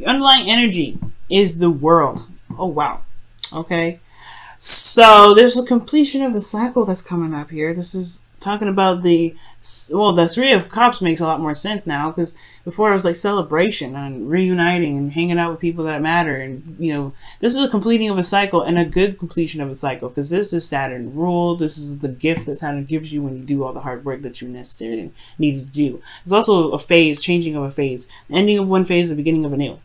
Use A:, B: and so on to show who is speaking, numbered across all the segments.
A: Your underlying energy is the world. Oh, wow. Okay. So there's a completion of a cycle that's coming up here. This is talking about the Three of Cups makes a lot more sense now, because before it was like celebration and reuniting and hanging out with people that matter, and this is a completing of a cycle, and a good completion of a cycle, because this is Saturn ruled. This is the gift that Saturn gives you when you do all the hard work that you necessarily need to do. It's also a phase, changing of a phase, ending of one phase, the beginning of a new.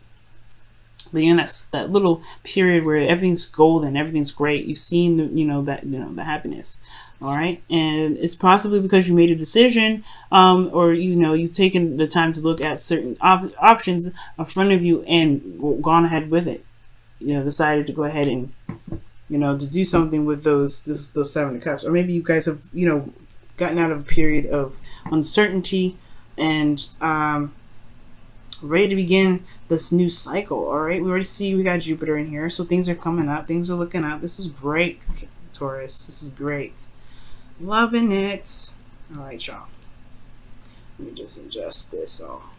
A: But you're in that little period where everything's golden, everything's great. You've seen the happiness, all right. And it's possibly because you made a decision, or you've taken the time to look at certain options in front of you and gone ahead with it. Decided to go ahead and to do something with those Seven of Cups, or maybe you guys have gotten out of a period of uncertainty and ready to begin this new cycle. All right, we already see we got Jupiter in here, so things are coming up, things are looking up. This is great, Taurus. This is great, loving it. All right, y'all, let me just adjust this all.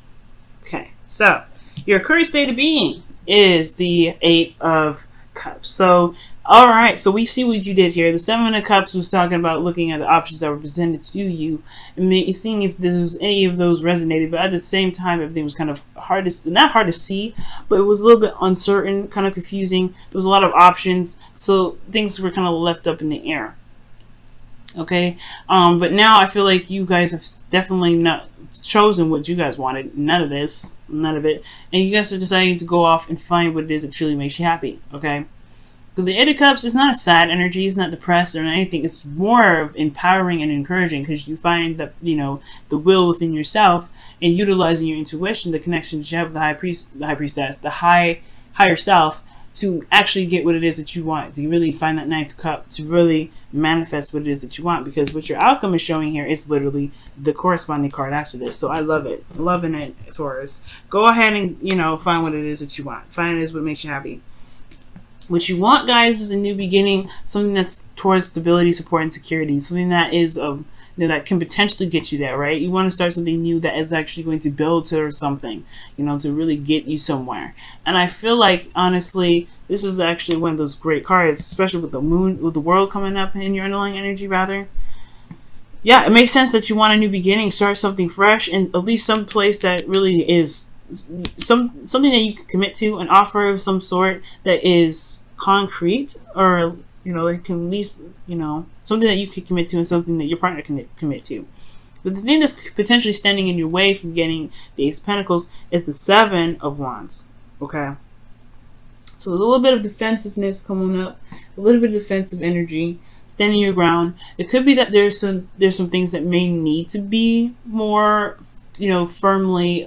A: Okay, so your current state of being is the Eight of Cups. So all right, so we see what you did here. The Seven of Cups was talking about looking at the options that were presented to you and seeing if any of those resonated. But at the same time, everything was kind of not hard to see, but it was a little bit uncertain, kind of confusing. There was a lot of options, so things were kind of left up in the air. Okay, but now I feel like you guys have definitely not chosen what you guys wanted. None of it, and you guys are deciding to go off and find what it is that truly makes you happy. Okay. Because the Eight of Cups is not a sad energy, it's not depressed or anything. It's more of empowering and encouraging, because you find that, the will within yourself, and utilizing your intuition, the connections you have with the high priestess, the higher self, to actually get what it is that you want, to really find that Ninth Cup, to really manifest what it is that you want. Because what your outcome is showing here is literally the corresponding card after this. So I love it. Loving it, Taurus. Go ahead and, find what it is that you want. Find it is what makes you happy. What you want, guys, is a new beginning, something that's towards stability, support, and security, something that is that can potentially get you there, right? You want to start something new that is actually going to build to something, to really get you somewhere. And I feel like, honestly, this is actually one of those great cards, especially with the moon, with the world coming up in your underlying energy, rather. Yeah, it makes sense that you want a new beginning, start something fresh, and at least some place that really is something that you can commit to, an offer of some sort that is concrete, or it can at least something that you can commit to, and something that your partner can commit to. But the thing that's potentially standing in your way from getting the Ace of Pentacles is the Seven of Wands. Okay, so there's a little bit of defensiveness coming up, a little bit of defensive energy, standing your ground. It could be that there's some things that may need to be more firmly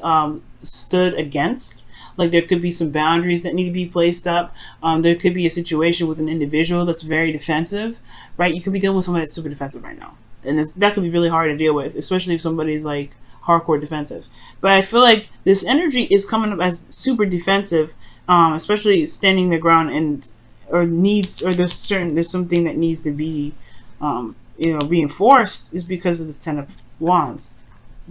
A: stood against. Like there could be some boundaries that need to be placed up. There could be a situation with an individual that's very defensive, right? You could be dealing with somebody that's super defensive right now, and that could be really hard to deal with, especially if somebody's like hardcore defensive. But I feel like this energy is coming up as super defensive, especially standing their ground, there's something that needs to be reinforced, is because of this Ten of Wands.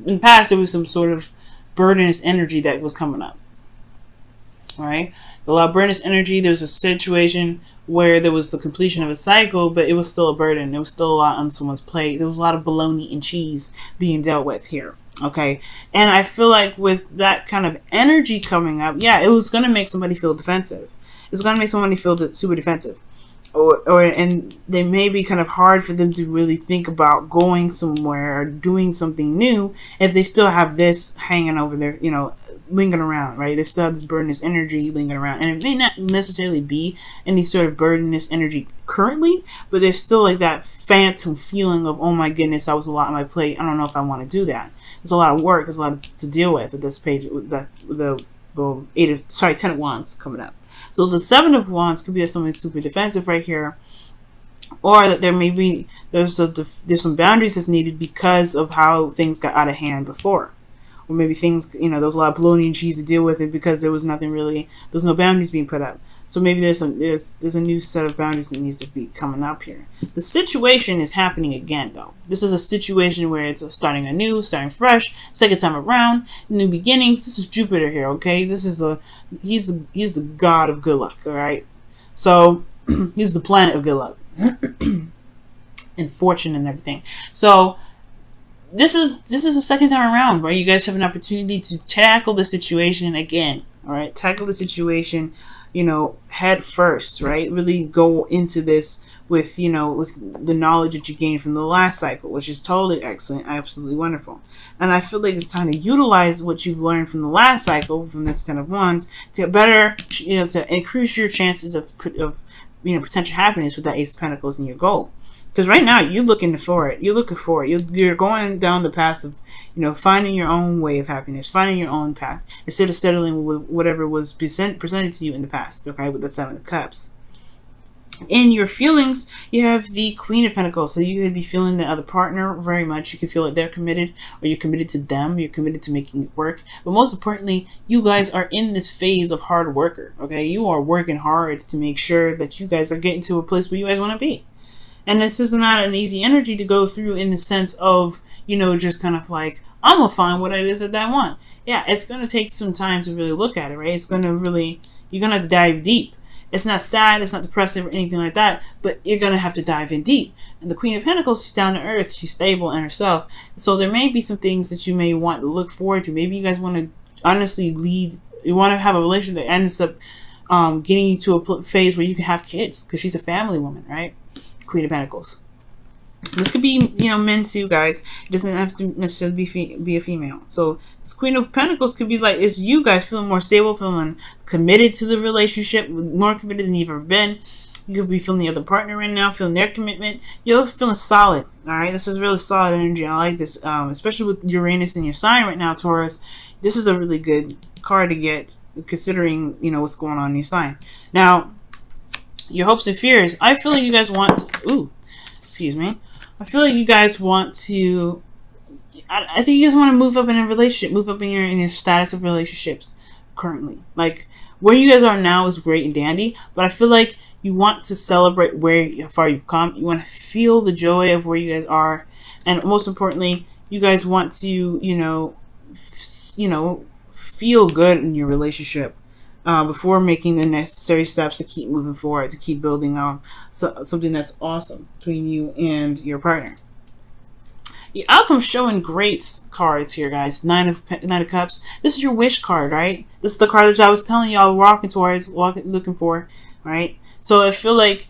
A: In the past, there was some sort of burdenous energy that was coming up. All right, a lot of burdenous energy. There was a situation where there was the completion of a cycle, but it was still a burden. There was still a lot on someone's plate. There was a lot of bologna and cheese being dealt with here. Okay, and I feel like with that kind of energy coming up, yeah, it was going to make somebody feel defensive. It's going to make somebody feel super defensive. And they may be kind of hard for them to really think about going somewhere or doing something new if they still have this hanging over there, lingering around, right? They still have this burdenous energy lingering around, and it may not necessarily be any sort of burdenous energy currently, but there's still like that phantom feeling of, oh my goodness, that was a lot on my plate. I don't know if I want to do that. There's a lot of work. There's a lot to deal with at this page. With the Ten of Wands coming up. So the Seven of Wands could be something super defensive right here, or that there's some boundaries that's needed because of how things got out of hand before, or maybe things, you know, there was a lot of bologna and cheese to deal with it because there was nothing really, there was no boundaries being put up. So maybe there's a new set of boundaries that needs to be coming up here. The situation is happening again, though. This is a situation where it's starting anew, starting fresh, second time around, new beginnings. This is Jupiter here, okay? This is he's the god of good luck, all right? So he's the planet of good luck and fortune and everything. So this is the second time around, right? You guys have an opportunity to tackle the situation again, all right? Tackle the situation, you know, head first, right? Really go into this with, you know, with the knowledge that you gained from the last cycle, which is totally excellent, absolutely wonderful. And I feel like it's time to utilize what you've learned from the last cycle, from this Ten of Wands, to better, you know, to increase your chances of you know, potential happiness with that Ace of Pentacles in your goal. Because right now you're looking for it. You're looking for it. You're going down the path of, you know, finding your own way of happiness, finding your own path, instead of settling with whatever was presented to you in the past. Okay, with the Seven of Cups. In your feelings, you have the Queen of Pentacles. So you could be feeling the other partner very much. You could feel like they're committed, or you're committed to them. You're committed to making it work. But most importantly, you guys are in this phase of hard worker. Okay, you are working hard to make sure that you guys are getting to a place where you guys want to be. And this is not an easy energy to go through, in the sense of, you know, just kind of like, I'm going to find what it is that I want. Yeah, it's going to take some time to really look at it, right? It's going to really, you're going to have to dive deep. It's not sad, it's not depressive or anything like that, but you're going to have to dive in deep. And the Queen of Pentacles, she's down to earth, she's stable in herself. So there may be some things that you may want to look forward to. Maybe you guys want to honestly lead, you want to have a relationship that ends up getting you to a phase where you can have kids, because she's a family woman, right? Queen of Pentacles. This could be, you know, men too, guys. It doesn't have to necessarily be a female. So this Queen of Pentacles could be like, it's you guys feeling more stable, feeling committed to the relationship, more committed than you've ever been. You could be feeling the other partner right now, feeling their commitment. You're feeling solid, all right? This is really solid energy. I like this, especially with Uranus in your sign right now, Taurus. This is a really good card to get, considering, you know, what's going on in your sign. Now, your hopes and fears. I feel like you guys want to, excuse me. I feel like you guys want to, I think you guys want to move up in a relationship, move up in your status of relationships currently. Like, where you guys are now is great and dandy, but I feel like you want to celebrate how far you've come. You want to feel the joy of where you guys are. And most importantly, you guys want to, you know, feel good in your relationship. Before making the necessary steps to keep moving forward, to keep building something that's awesome between you and your partner. The outcome's showing great cards here, guys. Nine of Cups. This is your wish card, right? This is the card that I was telling y'all looking for, right? So I feel like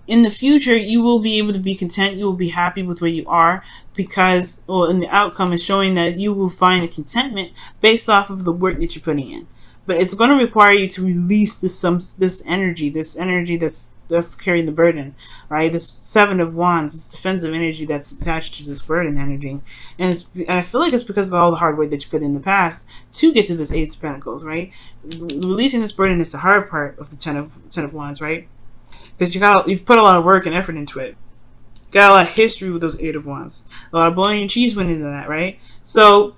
A: in the future, you will be able to be content. You will be happy with where you are, because, well, and the outcome is showing that you will find a contentment based off of the work that you're putting in. But it's going to require you to release this energy that's carrying the burden, right? This Seven of Wands, this defensive energy that's attached to this burden energy, and I feel like it's because of all the hard work that you put in the past to get to this Ace of Pentacles, right? Releasing this burden is the hard part of the Ten of Wands, right? Because you've put a lot of work and effort into it. Got a lot of history with those Eight of Wands. A lot of bologna and cheese went into that, right? So,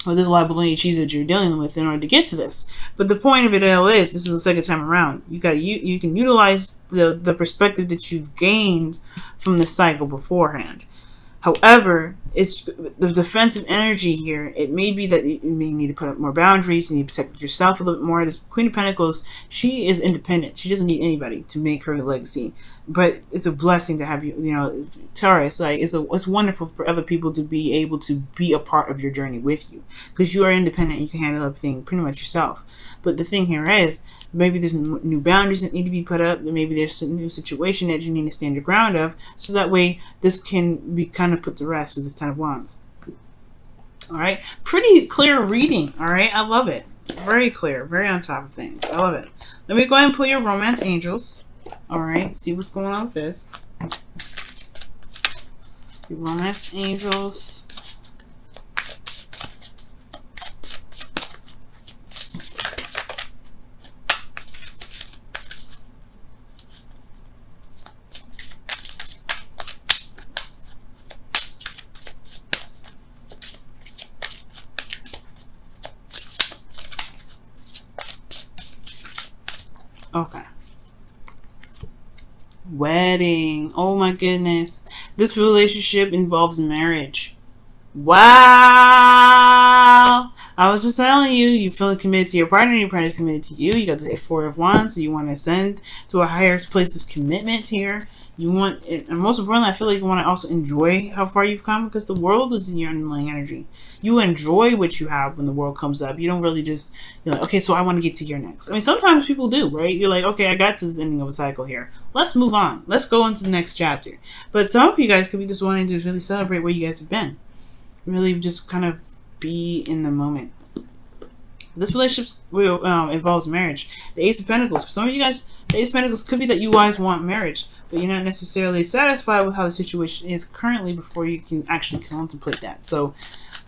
A: well, there's a lot of bologna and cheese that you're dealing with in order to get to this. But the point of it all is, this is the second time around. You can utilize the perspective that you've gained from the cycle beforehand. However, it's the defensive energy here. It may be that you may need to put up more boundaries. You need to protect yourself a little bit more. This Queen of Pentacles, she is independent. She doesn't need anybody to make her legacy. But it's a blessing to have you know, Taurus. Like, it's wonderful for other people to be able to be a part of your journey with you, because you are independent. You can handle everything pretty much yourself. But the thing here is, maybe there's new boundaries that need to be put up. Maybe there's a new situation that you need to stand your ground of, so that way this can be kind of put to rest with this Ten of Wands. All right, pretty clear reading. All right, I love it. Very clear, very on top of things. I love it. Let me go ahead and pull your romance angels. All right, see what's going on with this. Your romance angels. Okay. Wedding. Oh my goodness. This relationship involves marriage. Wow. I was just telling you, you feeling committed to your partner, your partner's committed to you. You got the Four of Wands, so you want to ascend to a higher place of commitment here. You want it, and most importantly, I feel like you want to also enjoy how far you've come, because the world is in your underlying energy. You enjoy what you have when the world comes up. You don't really just, you're like, okay, so I want to get to here next. I mean, sometimes people do, right? You're like, okay, I got to this ending of a cycle here. Let's move on. Let's go into the next chapter. But some of you guys could be just wanting to really celebrate where you guys have been. Really just kind of be in the moment. This relationship involves marriage. The Ace of Pentacles. For some of you guys, the Ace of Pentacles could be that you guys want marriage, but you're not necessarily satisfied with how the situation is currently before you can actually contemplate that. So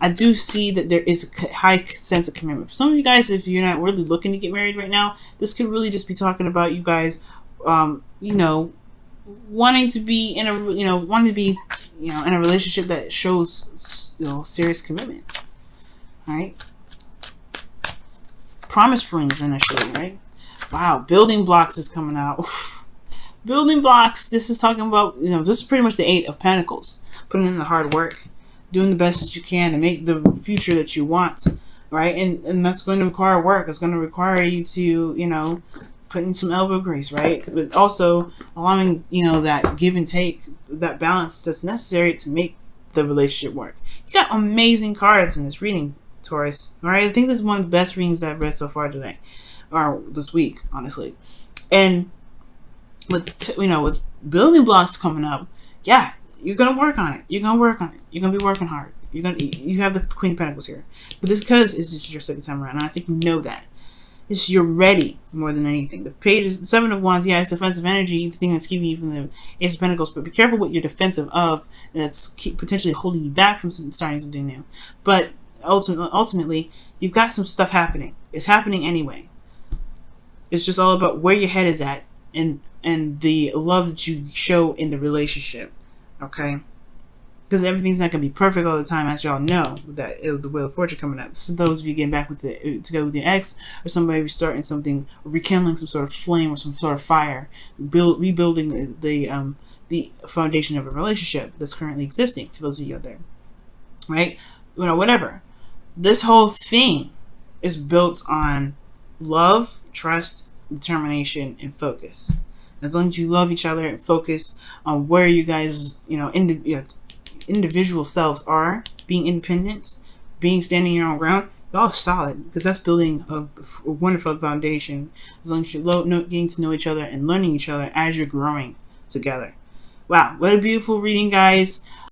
A: I do see that there is a high sense of commitment. For some of you guys, if you're not really looking to get married right now, this could really just be talking about you guys, you know, wanting to be in a, in a relationship that shows, serious commitment. All right. Promise rings initially, right? Wow, building blocks is coming out. Building blocks. This is talking about, this is pretty much the Eight of Pentacles. Putting in the hard work, doing the best that you can to make the future that you want, right? And that's going to require work. It's going to require you to, put in some elbow grease, right? But also allowing, that give and take, that balance that's necessary to make the relationship work. You got amazing cards in this reading, Taurus. All right, I think this is one of the best readings that I've read so far today, or this week, honestly. And with with building blocks coming up, yeah, you're gonna work on it. You're gonna work on it. You're gonna be working hard. You have the Queen of Pentacles here, but this because it's just your second time around, and I think you know that. It's you're ready more than anything. The Page is the Seven of Wands. Yeah, it's defensive energy, the thing that's keeping you from the Ace of Pentacles. But be careful what you're defensive of, and that's potentially holding you back from starting something new. But ultimately, you've got some stuff happening. It's happening anyway. It's just all about where your head is at and the love that you show in the relationship. Okay. Because everything's not going to be perfect all the time, as y'all know, with the Wheel of Fortune coming up. For those of you getting back together with your ex, or somebody restarting something, or rekindling some sort of flame or some sort of fire, rebuilding the foundation of a relationship that's currently existing. For those of you out there, right? Whatever. This whole thing is built on love, trust, determination, and focus. As long as you love each other and focus on where you guys, individual selves are, being independent, standing your own ground, y'all are solid, because that's building a wonderful foundation. As long as you're getting to know each other and learning each other as you're growing together. Wow, what a beautiful reading, guys.